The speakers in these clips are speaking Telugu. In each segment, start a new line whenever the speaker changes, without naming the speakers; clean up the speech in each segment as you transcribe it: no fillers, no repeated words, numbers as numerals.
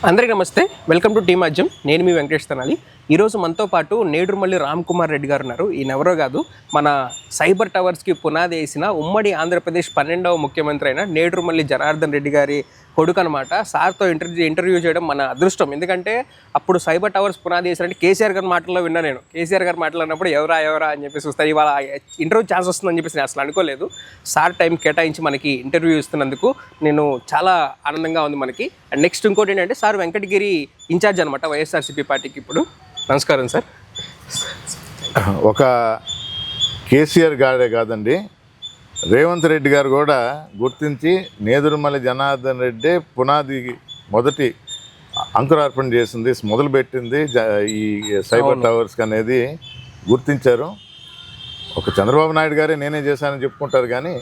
అందరికీ నమస్తే, వెల్కమ్ టు టీ మాధ్యం. నేను మీ వెంకటేష్ తనాలి. ఈరోజు మనతో పాటు నేదురుమల్లి రామ్ కుమార్ రెడ్డి గారు ఉన్నారు. ఈయన ఎవరో కాదు, మన సైబర్ టవర్స్కి పునాది వేసిన ఉమ్మడి ఆంధ్రప్రదేశ్ 12వ ముఖ్యమంత్రి అయిన నేదురుమల్లి జనార్దన్ రెడ్డి గారి కొడుకు అనమాట. సార్తో ఇంటర్వ్యూ చేయడం మన అదృష్టం. ఎందుకంటే అప్పుడు సైబర్ టవర్స్ పునాది వేసినట్టు కేసీఆర్ గారి మాటల్లో విన్నా నేను. కేసీఆర్ గారు మాట్లాడినప్పుడు ఎవరా అని చెప్పేసి వస్తారు. ఇవాళ ఇంటర్వ్యూ ఛాన్స్ వస్తుందని చెప్పేసి నేను అసలు అనుకోలేదు. సార్ టైం కేటాయించి మనకి ఇంటర్వ్యూ ఇస్తున్నందుకు నేను చాలా ఆనందంగా ఉంది మనకి. అండ్ నెక్స్ట్ ఇంకోటి ఏంటంటే, సార్ వెంకటగిరి ఇన్ఛార్జ్ అనమాట వైఎస్ఆర్సీపీ పార్టీకి ఇప్పుడు. నమస్కారం సార్.
ఒక కేసీఆర్ గారే కాదండి, రేవంత్ రెడ్డి గారు కూడా గుర్తించి నేదురుమల్లి జనార్దన్ రెడ్డి పునాది మొదటి అంకురార్పణ చేసింది, మొదలుపెట్టింది ఈ సైబర్ టవర్స్కి అనేది గుర్తించారు. ఒక చంద్రబాబు నాయుడు గారే నేనే చేశానని చెప్పుకుంటారు, కానీ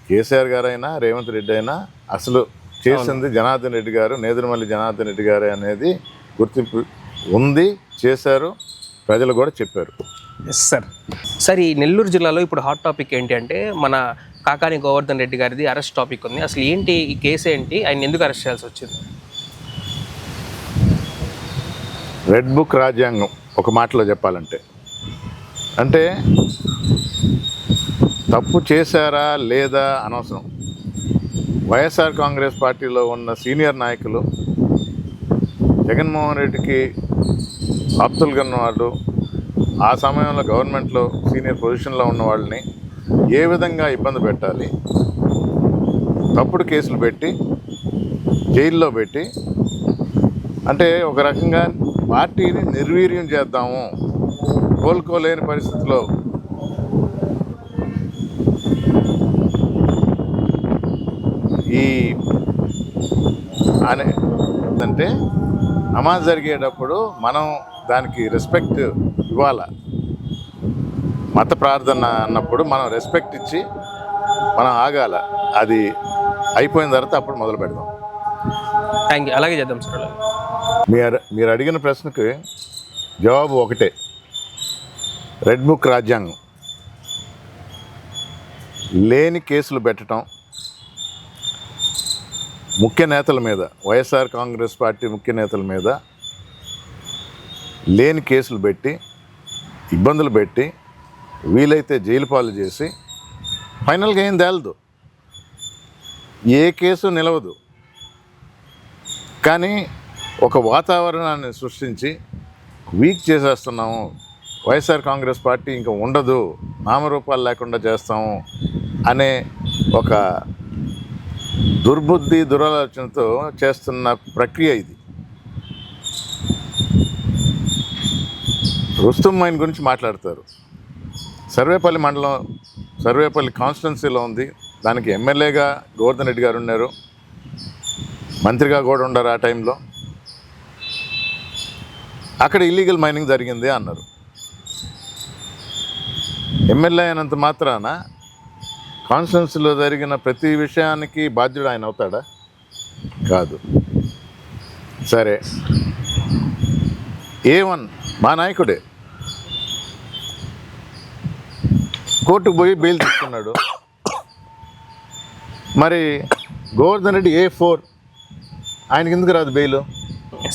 కేసీఆర్ గారైనా రేవంత్ రెడ్డి అయినా అసలు చేసింది జనార్దన్ రెడ్డి గారు, నేదురుమల్లి జనార్దన్ రెడ్డి గారే అనేది గుర్తింపు ఉంది, చేశారు, ప్రజలు కూడా చెప్పారు.
Yes sir. సార్, ఈ నెల్లూరు జిల్లాలో ఇప్పుడు హాట్ టాపిక్ ఏంటి అంటే, మన కాకాని గోవర్ధన్ రెడ్డి గారిది అరెస్ట్ టాపిక్ ఉంది. అసలు ఏంటి ఈ కేసు, ఏంటి, ఆయన ఎందుకు అరెస్ట్ చేయాల్సి వచ్చింది?
రెడ్ బుక్ రాజ్యాంగం ఒక మాటలో చెప్పాలంటే, అంటే తప్పు చేశారా లేదా అనవసరం. వైఎస్ఆర్ కాంగ్రెస్ పార్టీలో ఉన్న సీనియర్ నాయకులు, జగన్మోహన్ రెడ్డికి ఆప్తులుగా ఉన్నవాళ్ళు, ఆ సమయంలో గవర్నమెంట్లో సీనియర్ పొజిషన్లో ఉన్న వాళ్ళని ఏ విధంగా ఇబ్బంది పెట్టాలి, తప్పుడు కేసులు పెట్టి జైల్లో పెట్టి, అంటే ఒక రకంగా పార్టీని నిర్వీర్యం చేద్దాము, కోలుకోలేని పరిస్థితిలో ఈ అనే అంటే నమాజ్ జరిగేటప్పుడు మనం దానికి రెస్పెక్ట్ ఇవ్వాలి. మత ప్రార్థన అన్నప్పుడు మనం రెస్పెక్ట్ ఇచ్చి మనం ఆగాల. అది అయిపోయిన తర్వాత అప్పుడు మొదలు పెడదాం.
Thank you. అలాగే చేద్దాం సార్.
మీరు అడిగిన ప్రశ్నకి జవాబు ఒకటే, రెడ్ బుక్ రాజ్యాంగం. లేని కేసులు పెట్టడం, ముఖ్య నేతల మీద, వైఎస్ఆర్ కాంగ్రెస్ పార్టీ ముఖ్య నేతల మీద లేని కేసులు పెట్టి, ఇబ్బందులు పెట్టి, వీలైతే జైలు పాలు చేసి ఫైనల్గా ఏం తేలదు, ఏ కేసు నిలవదు. కానీ ఒక వాతావరణాన్ని సృష్టించి వీక్ చేసేస్తున్నాము, వైఎస్ఆర్ కాంగ్రెస్ పార్టీ ఇంకా ఉండదు, నామరూపాలు లేకుండా చేస్తాము అనే ఒక దుర్బుద్ధి, దురాలోచనతో చేస్తున్న ప్రక్రియ ఇది. రుస్తుం మైన్ గురించి మాట్లాడతారు. సర్వేపల్లి మండలం, సర్వేపల్లి కాన్స్టిట్యున్సీలో ఉంది. దానికి ఎమ్మెల్యేగా గోవర్ధన్ రెడ్డి గారు ఉన్నారు, మంత్రిగా కూడా ఉన్నారు. ఆ టైంలో అక్కడ ఇల్లీగల్ మైనింగ్ జరిగింది అన్నారు. ఎమ్మెల్యే అయినంత మాత్రాన కాన్స్టిట్యున్సీలో జరిగిన ప్రతి విషయానికి బాధ్యుడు ఆయన అవుతాడా? కాదు. సరే, A1 మా నాయకుడే కోర్టుకు పోయి బెయిల్ తీసుకున్నాడు. మరి గోవర్ధన్ రెడ్డి A4 ఆయనకి ఎందుకు రాదు బెయిల్?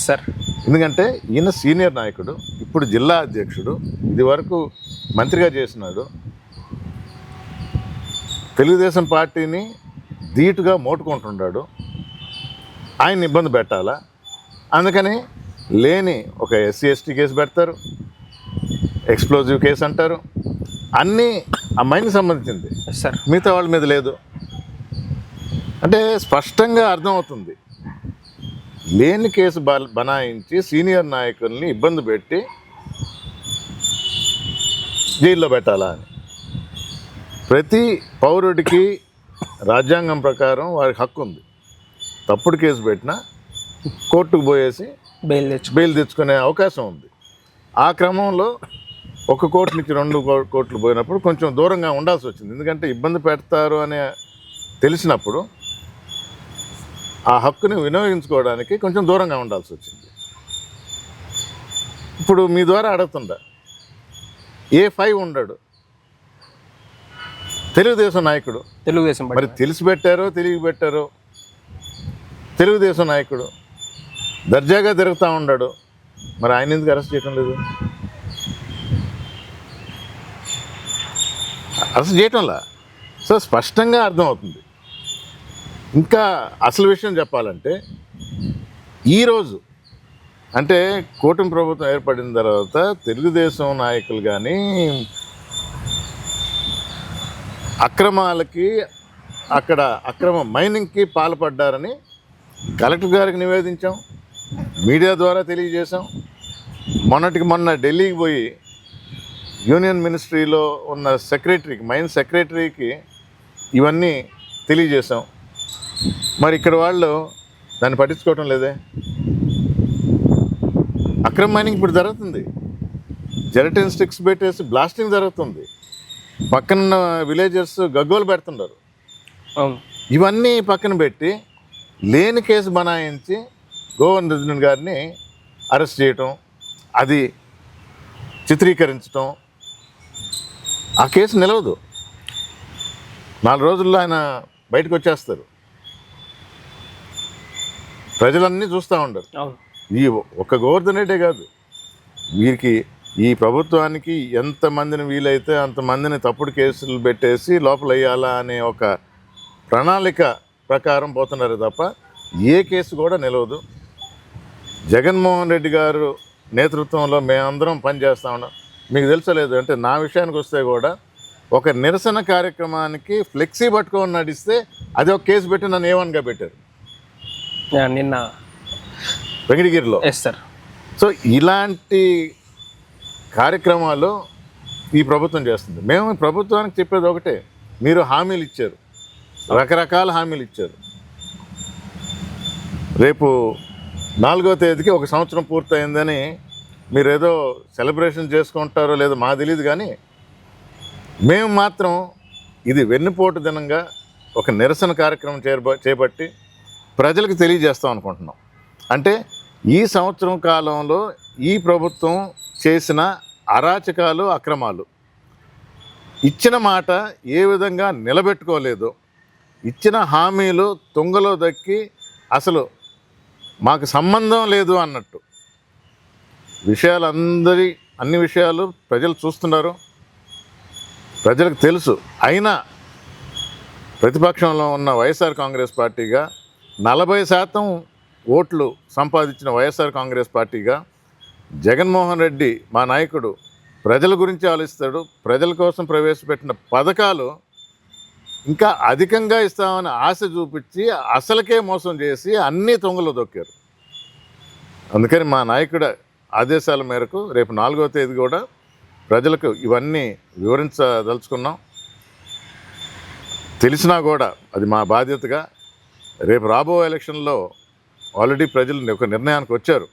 సార్,
ఎందుకంటే ఈయన సీనియర్ నాయకుడు, ఇప్పుడు జిల్లా అధ్యక్షుడు, ఇది వరకు మంత్రిగా చేసినాడు, తెలుగుదేశం పార్టీని ధీటుగా మోటుకుంటున్నాడు. ఆయన ఇబ్బంది పెట్టాలా? అందుకని లేని ఒక SC ST కేసు పెడతారు, ఎక్స్ప్లోజివ్ కేసు అంటారు, అన్నీ ఆ మైన్కి సంబంధించింది.
సార్,
మిగతా వాళ్ళ మీద లేదు. అంటే స్పష్టంగా అర్థమవుతుంది, లేని కేసు బనాయించి సీనియర్ నాయకుల్ని ఇబ్బంది పెట్టి జైల్లో పెట్టాలా అని. ప్రతి పౌరుడికి రాజ్యాంగం ప్రకారం వారికి హక్కు ఉంది. తప్పుడు కేసు పెట్టినా కోర్టుకు పోయేసి బెయిల్ తెచ్చుకునే అవకాశం ఉంది. ఆ క్రమంలో ఒక కోర్టు నుంచి 2 కోర్టులు పోయినప్పుడు కొంచెం దూరంగా ఉండాల్సి వచ్చింది. ఎందుకంటే ఇబ్బంది పెడతారు అని తెలిసినప్పుడు ఆ హక్కుని వినియోగించుకోవడానికి కొంచెం దూరంగా ఉండాల్సి వచ్చింది. ఇప్పుడు మీ ద్వారా అడుగుతుందా, A5 ఉండడు, తెలుగుదేశం నాయకుడు,
తెలుగుదేశం
మరి తెలిసి పెట్టారో తెలియక పెట్టారో, తెలుగుదేశం నాయకుడు దర్జాగా తిరుగుతూ ఉన్నాడు. మరి ఆయన ఎందుకు అరెస్ట్ చేయటం లేదు? అరెస్ట్ చేయటంలా. సో స్పష్టంగా అర్థమవుతుంది. ఇంకా అసలు విషయం చెప్పాలంటే ఈరోజు అంటే కూటమి ప్రభుత్వం ఏర్పడిన తర్వాత తెలుగుదేశం నాయకులు కానీ అక్రమాలకి అక్కడ అక్రమ మైనింగ్కి పాల్పడ్డారని కలెక్టర్ గారికి నివేదించాం, మీడియా ద్వారా తెలియజేశాం. మొన్నటికి మొన్న ఢిల్లీకి పోయి యూనియన్ మినిస్ట్రీలో ఉన్న సెక్రటరీకి, మైన్ సెక్రటరీకి ఇవన్నీ తెలియజేశాం. మరి ఇక్కడ వాళ్ళు దాన్ని పట్టించుకోవటం లేదే. అక్రమ మైనింగ్ ఇప్పుడు జరుగుతుంది. జెలటిన్ స్టిక్స్ పెట్టేసి బ్లాస్టింగ్ జరుగుతుంది. పక్కన విలేజర్స్ గగ్గోలు పెడుతున్నారు. ఇవన్నీ పక్కన పెట్టి లేని కేసు బనాయించి గోవర్ధన్ గారిని అరెస్ట్ చేయటం, అది చిత్రీకరించటం, ఆ కేసు నిలవదు. 4 రోజుల్లో ఆయన బయటకు వచ్చేస్తారు. ప్రజలన్నీ చూస్తూ ఉండరు. ఈ ఒక్క గోవర్ధన్ రెడ్డే కాదు, వీరికి ఈ ప్రభుత్వానికి ఎంతమందిని వీలైతే అంతమందిని తప్పుడు కేసులు పెట్టేసి లోపల వేయాలా అనే ఒక ప్రణాళిక ప్రకారం పోతున్నారు తప్ప ఏ కేసు కూడా నిలవదు. జగన్మోహన్ రెడ్డి గారు నేతృత్వంలో మేమందరం పనిచేస్తూ ఉన్నాం. మీకు తెలుసలేదు అంటే నా విషయానికి వస్తే కూడా ఒక నిరసన కార్యక్రమానికి ఫ్లెక్సీ పట్టుకొని నడిస్తే అది ఒక కేసు పెట్టి నన్ను ఏవన్గా పెట్టారు
నిన్న
వెంకటగిరిలో.
సార్,
సో ఇలాంటి కార్యక్రమాలు ఈ ప్రభుత్వం చేస్తుంది. మేము ఈ ప్రభుత్వానికి చెప్పేది ఒకటే, మీరు హామీలు ఇచ్చారు, రకరకాల హామీలు ఇచ్చారు. రేపు 4వ తేదీకి 1 సంవత్సరం పూర్తయిందని మీరు ఏదో సెలబ్రేషన్ చేసుకుంటారో లేదో మాకు తెలియదు, కానీ మేము మాత్రం ఇది వెన్నుపోటు దినంగా ఒక నిరసన కార్యక్రమం చేపట్టి ప్రజలకు తెలియజేస్తాం అనుకుంటున్నాం. అంటే ఈ సంవత్సరం కాలంలో ఈ ప్రభుత్వం చేసిన అరాచకాలు, అక్రమాలు, ఇచ్చిన మాట ఏ విధంగా నిలబెట్టుకోలేదో, ఇచ్చిన హామీలు తుంగలో దక్కి అసలు మాకు సంబంధం లేదు అన్నట్టు అన్ని విషయాలు ప్రజలు చూస్తున్నారు, ప్రజలకు తెలుసు. అయినా ప్రతిపక్షంలో ఉన్న వైఎస్ఆర్ కాంగ్రెస్ పార్టీగా 40% ఓట్లు సంపాదించిన వైఎస్ఆర్ కాంగ్రెస్ పార్టీగా జగన్మోహన్ రెడ్డి మా నాయకుడు ప్రజల గురించి ఆలోచిస్తాడు. ప్రజల కోసం ప్రవేశపెట్టిన పథకాలు ఇంకా అధికంగా ఇస్తామని ఆశ చూపించి అసలుకే మోసం చేసి అన్నీ తొంగలో దొక్కారు. అందుకని మా నాయకుడు ఆదేశాల మేరకు రేపు 4వ తేదీ కూడా ప్రజలకు ఇవన్నీ వివరించదలుచుకున్నాం. తెలిసినా కూడా అది మా బాధ్యతగా రేపు రాబో ఎలక్షన్లో ఆల్రెడీ ప్రజలు ఒక నిర్ణయానికి వచ్చారు.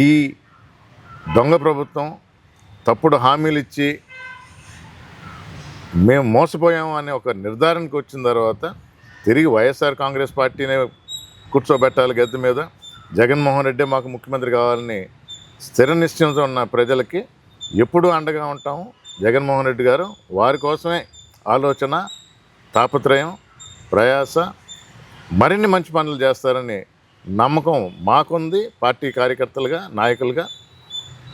ఈ దొంగ ప్రభుత్వం తప్పుడు హామీలు ఇచ్చి మేము మోసపోయాము అనే ఒక నిర్ధారణకు వచ్చిన తర్వాత తిరిగి వైఎస్ఆర్ కాంగ్రెస్ పార్టీనే కూర్చోబెట్టాలి గద్దె మీద. జగన్మోహన్ రెడ్డి మాకు ముఖ్యమంత్రి కావాలని స్థిర నిశ్చయంతో ఉన్న ప్రజలకి ఎప్పుడూ అండగా ఉంటాము. జగన్మోహన్ రెడ్డి గారు వారి కోసమే ఆలోచన, తాపత్రయం, ప్రయాస, మరిన్ని మంచి పనులు చేస్తారని నమ్మకం మాకుంది. పార్టీ కార్యకర్తలుగా, నాయకులుగా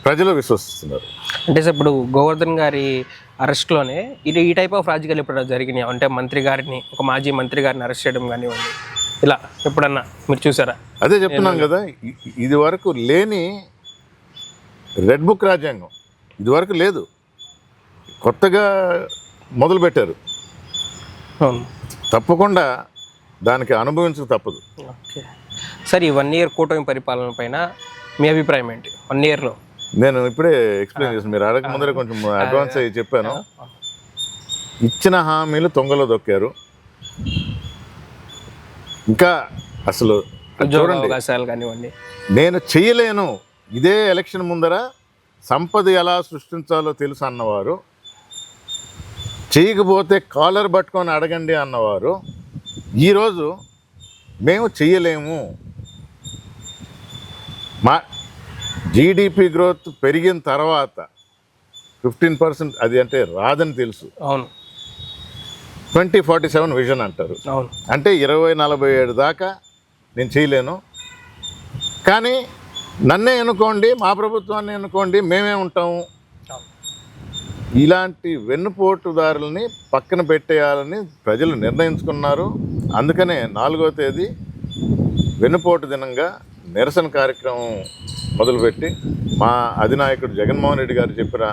ప్రజలు విశ్వసిస్తున్నారు.
అంటే ఇప్పుడు గోవర్ధన్ గారి అరెస్ట్లోనే ఈ టైప్ ఆఫ్ రాజకీయాలు ఎప్పుడైనా జరిగినాయి? అంటే మంత్రి గారిని, ఒక మాజీ మంత్రి గారిని అరెస్ట్ చేయడం కానివ్వండి, ఇలా ఎప్పుడన్నా మీరు చూసారా?
అదే చెప్తున్నాం కదా, ఇది వరకు లేని రెడ్ బుక్ రాజ్యాంగం ఇదివరకు లేదు, కొత్తగా మొదలుపెట్టారు. తప్పకుండా దానికి అనుభవించక తప్పదు.
ఓకే సార్, ఈ 1 year కూటమి పరిపాలన పైన మీ అభిప్రాయం ఏంటి? 1 yearలో
నేను ఇప్పుడే ఎక్స్ప్లెయిన్ చేసాను, మీరు అడగక ముందరే కొంచెం అడ్వాన్స్ అయ్యి చెప్పాను. ఇచ్చిన హామీలు తొంగలో దొక్కారు. ఇంకా అసలు చూడండి,
అవకాశాలు కానివ్వండి,
నేను చెయ్యలేను, ఇదే ఎలక్షన్ ముందర సంపద ఎలా సృష్టించాలో తెలుసు అన్నవారు, చేయకపోతే కాలర్ పట్టుకొని అడగండి అన్నవారు ఈరోజు మేము చెయ్యలేము, మా జీడిపి గ్రోత్ పెరిగిన తర్వాత 15% అది అంటే రాదని తెలుసు.
అవును,
2047 విజన్ అంటారు.
అవును,
అంటే 2047 దాకా నేను చేయలేను, కానీ నన్నే ఎన్నుకోండి, మా ప్రభుత్వాన్ని ఎన్నుకోండి, మేమే ఉంటాము, ఇలాంటి వెన్నుపోటుదారుల్ని పక్కన పెట్టేయాలని ప్రజలు నిర్ణయించుకున్నారు. అందుకనే 4వ తేదీ వెన్నుపోటు దినంగా నిరసన కార్యక్రమం మొదలుపెట్టి మా అధినాయకుడు జగన్మోహన్ రెడ్డి గారు చెప్పిన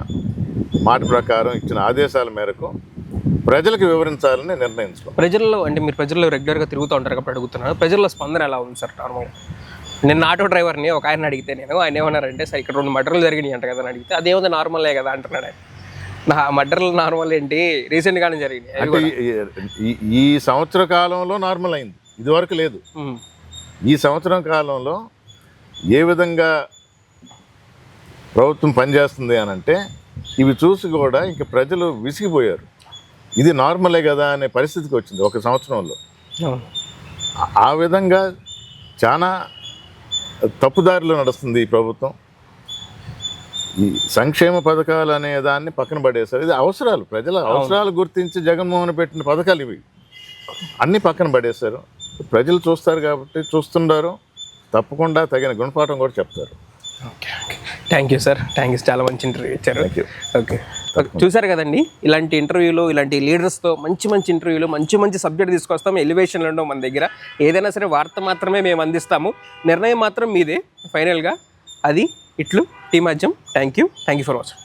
మాట ప్రకారం ఇచ్చిన ఆదేశాల మేరకు ప్రజలకు వివరించాలని నిర్ణయించుకున్నాం.
ప్రజల్లో అంటే మీరు ప్రజల్లో రెగ్యులర్గా తిరుగుతూ ఉంటారు కాబట్టి అడుగుతున్నాను, ప్రజల్లో స్పందన ఎలా ఉంది సార్? నార్మల్గా నేను ఆటో డ్రైవర్ని ఒక ఆయన అడిగితే ఆయన ఏమన్నారంటే, సార్ ఇక్కడ 2 మర్డర్లు జరిగినాయి అంట కదా అని అడిగితే, అదేముంది నార్మలే కదా అంటున్నాడు ఆయన. నా మర్డర్లు నార్మల్ ఏంటి, రీసెంట్గానే జరిగినాయి.
అంటే ఈ సంవత్సర కాలంలో నార్మల్ అయింది, ఇదివరకు లేదు. ఈ సంవత్సరం కాలంలో ఏ విధంగా ప్రభుత్వం పనిచేస్తుంది అని అంటే, ఇవి చూసి కూడా ఇంక ప్రజలు విసిగిపోయారు. ఇది నార్మలే కదా అనే పరిస్థితికి వచ్చింది ఒక సంవత్సరంలో. ఆ విధంగా చాలా తప్పుదారిలో నడుస్తుంది ఈ ప్రభుత్వం. ఈ సంక్షేమ పథకాలు అనే దాన్ని పక్కన పడేశారు. ఇది అవసరాలు, ప్రజల అవసరాలు గుర్తించి జగన్మోహన్ పెట్టిన పథకాలు ఇవి, అన్నీ పక్కన పడేశారు. ప్రజలు చూస్తారు కాబట్టి చూస్తున్నారు, తప్పకుండా తగిన గుణపాఠం కూడా చెప్తారు.
Okay, thank you sir, thank you, చాలా మంచి ఇంటర్వ్యూ ఇచ్చారు. ఓకే, చూసారు కదండి, ఇలాంటి ఇంటర్వ్యూలు, ఇలాంటి లీడర్స్తో మంచి ఇంటర్వ్యూలు, మంచి సబ్జెక్ట్ తీసుకొస్తాం. ఎలివేషన్లు ఉండవు మన దగ్గర, ఏదైనా సరే వార్త మాత్రమే మేము అందిస్తాము, నిర్ణయం మాత్రం మీదే ఫైనల్గా. అది ఇట్లు టీ మాధ్యం. Thank you for watching.